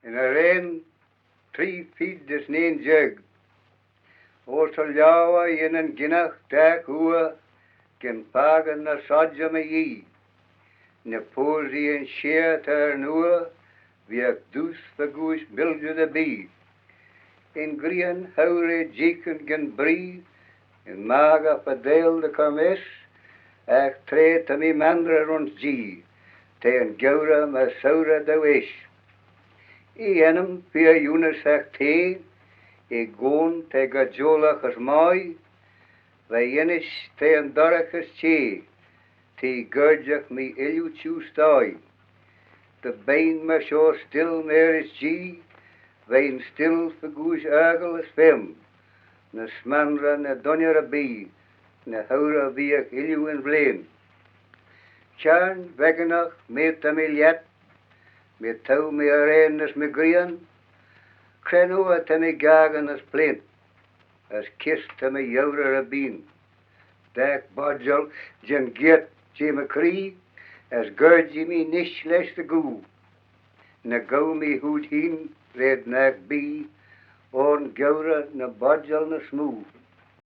In a rain 3 feet des neen jug. Orsal jawa in een ginnach dak hua, gen pagan na sodja me yi. Ne posi en sheer ter nua, wie ek dus vergoes bilge de bie. In grien haure jiken gen brie, in maga padeel de kames, ek treed te mi mandre rond ji, te en gaura ma saura de wish. I enem via Jonas ek te, I goon te gajolach as mooi, wij jenis te en dorach as che, te gurjach mi ilju tju stoi. De bein me sjo stil meer is ji, wij in stil vergoes ergel as fem, ne smandra ne donjere bi, ne haura wie ik ilju en vleen. Tjern wegenach met de miljet, met touw me areen as me grien, Krenoa te me gagan as plint, as kist te me jourer a bien. Dak bodjal jen giet je me krie, as gurji me nish les de goe. Na gau me hoed heen, red nak bi, on gaura na bodjal na smoe.